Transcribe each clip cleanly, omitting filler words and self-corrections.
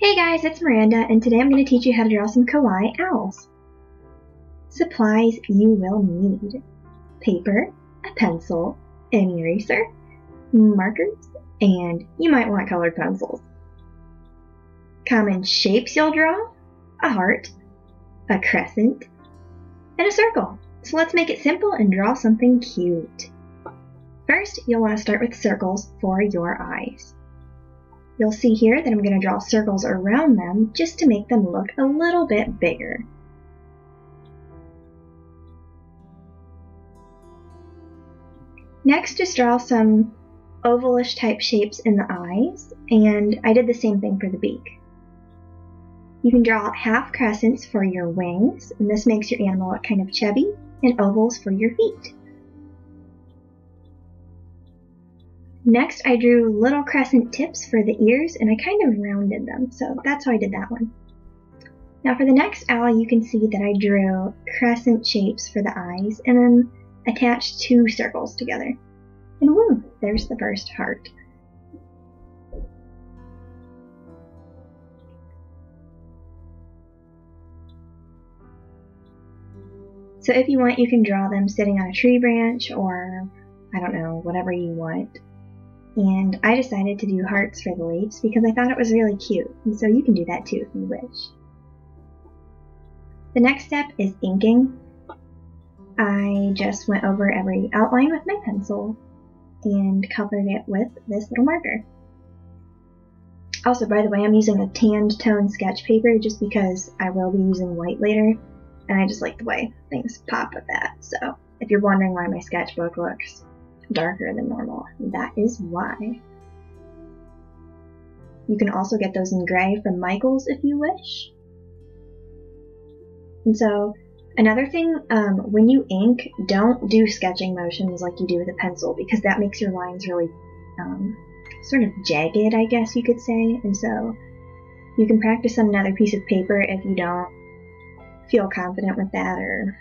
Hey guys, it's Miranda, and today I'm going to teach you how to draw some kawaii owls. Supplies you will need: paper, a pencil, an eraser, markers, and you might want colored pencils. Common shapes you'll draw: a heart, a crescent, and a circle. So let's make it simple and draw something cute. First, you'll want to start with circles for your eyes. You'll see here that I'm going to draw circles around them just to make them look a little bit bigger. Next, just draw some ovalish type shapes in the eyes, and I did the same thing for the beak. You can draw half crescents for your wings, and this makes your animal look kind of chubby, and ovals for your feet. Next, I drew little crescent tips for the ears, and I kind of rounded them, so that's how I did that one. Now for the next owl, you can see that I drew crescent shapes for the eyes, and then attached two circles together. And woo, there's the first heart. So if you want, you can draw them sitting on a tree branch, or, I don't know, whatever you want. And I decided to do hearts for the leaves because I thought it was really cute, and so you can do that too if you wish. The next step is inking. I just went over every outline with my pencil and colored it with this little marker. Also, by the way, I'm using a tanned tone sketch paper just because I will be using white later, and I just like the way things pop with that. So if you're wondering why my sketchbook looks darker than normal, that is why. You can also get those in gray from Michael's if you wish. And so another thing, when you ink, don't do sketching motions like you do with a pencil, because that makes your lines really sort of jagged, I guess you could say. And so you can practice on another piece of paper if you don't feel confident with that, or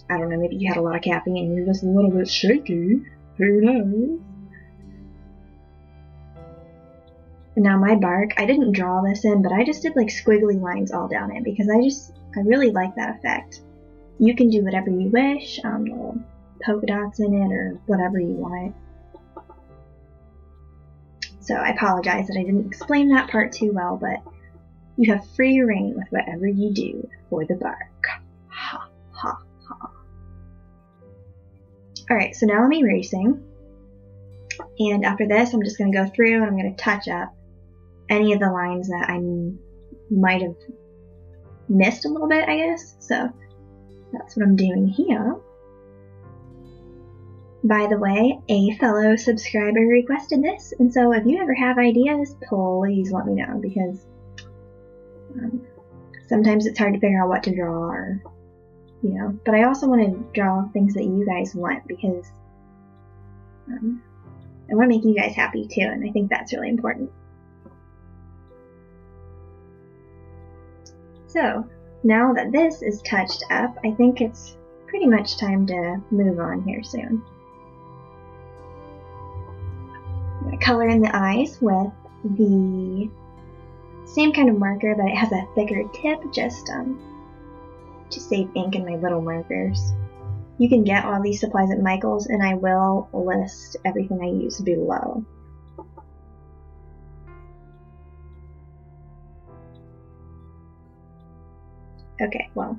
I don't know, maybe you had a lot of caffeine and you're just a little bit shaky. Who knows? And now my bark, I didn't draw this in, but I just did like squiggly lines all down it because I really like that effect. You can do whatever you wish, little polka dots in it or whatever you want. So I apologize that I didn't explain that part too well, but you have free reign with whatever you do for the bark. Ha, ha, ha. Alright, so now I'm erasing, and after this I'm just going to go through and I'm going to touch up any of the lines that I might have missed a little bit, I guess. So that's what I'm doing here. By the way, a fellow subscriber requested this, and so if you ever have ideas, please let me know, because sometimes it's hard to figure out what to draw, or you know, but I also want to draw things that you guys want, because I want to make you guys happy too, and I think that's really important. So, now that this is touched up, I think it's pretty much time to move on here soon. I'm going to color in the eyes with the same kind of marker, but it has a thicker tip, just to save ink in my little markers. You can get all these supplies at Michael's, and I will list everything I use below. Okay, well,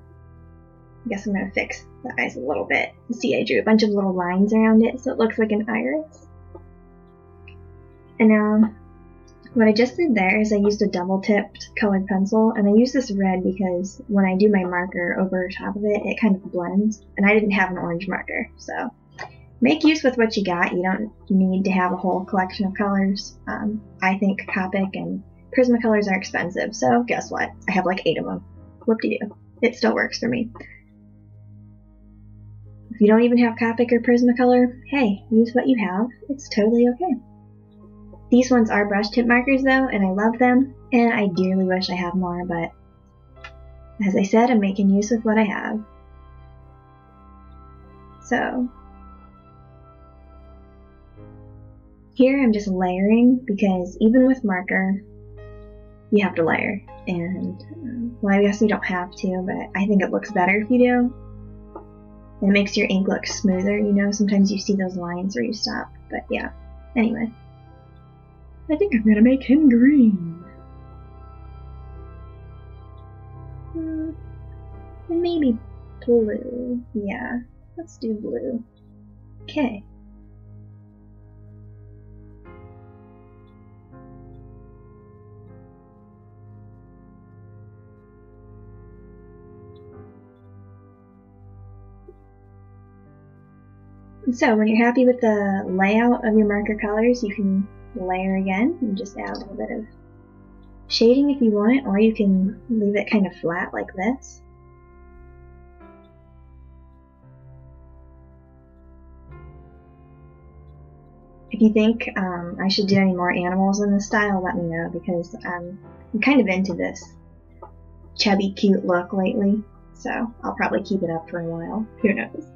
I guess I'm going to fix the eyes a little bit. See, I drew a bunch of little lines around it so it looks like an iris. And now, what I just did there is I used a double-tipped colored pencil, and I use this red because when I do my marker over top of it, it kind of blends, and I didn't have an orange marker, so make use with what you got. You don't need to have a whole collection of colors. I think Copic and Prismacolors are expensive, so guess what? I have like 8 of them. Whoop-de-doo. It still works for me. If you don't even have Copic or Prismacolor, hey, use what you have. It's totally okay. These ones are brush tip markers though, and I love them, and I dearly wish I had more, but as I said, I'm making use of what I have. So, here I'm just layering, because even with marker, you have to layer. And, well, I guess you don't have to, but I think it looks better if you do. And it makes your ink look smoother, you know? Sometimes you see those lines where you stop, but yeah. Anyway. I think I'm gonna make him green. And maybe blue. Yeah, let's do blue. Okay. So when you're happy with the layout of your marker colors, you can layer again and just add a little bit of shading if you want it, or you can leave it kind of flat like this. If you think I should do any more animals in this style, let me know, because I'm kind of into this chubby, cute look lately, so I'll probably keep it up for a while. Who knows?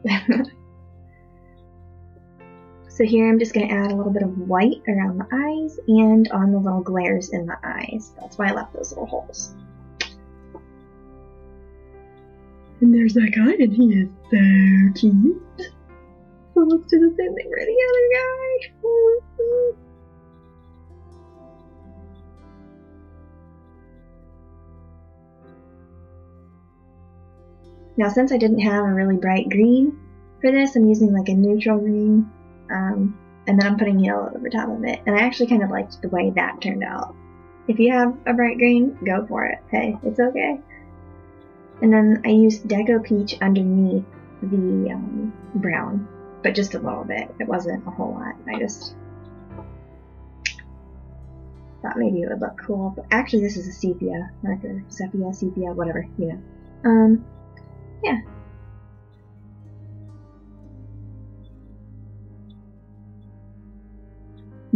So here I'm just going to add a little bit of white around the eyes and on the little glares in the eyes. That's why I left those little holes. And there's that guy, and he is so cute. So let's do the same thing for the other guy. Now, since I didn't have a really bright green for this, I'm using like a neutral green. And then I'm putting yellow over top of it. And I actually kind of liked the way that turned out. If you have a bright green, go for it. Hey, it's okay. And then I used Deco Peach underneath the brown, but just a little bit. It wasn't a whole lot. I just thought maybe it would look cool. But actually this is a sepia marker. Sepia, whatever, you know. Yeah.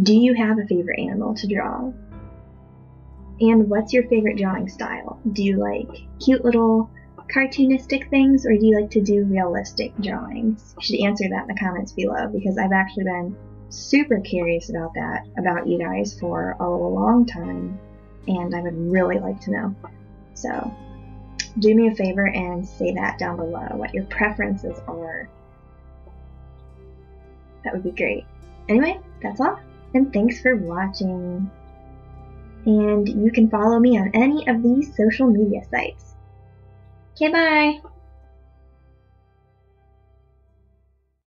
Do you have a favorite animal to draw? And what's your favorite drawing style? Do you like cute little cartoonistic things, or do you like to do realistic drawings? You should answer that in the comments below, because I've actually been super curious about that, about you guys, for a long time, and I would really like to know. So do me a favor and say that down below, what your preferences are. That would be great. Anyway, that's all. And thanks for watching. And you can follow me on any of these social media sites. Okay, bye!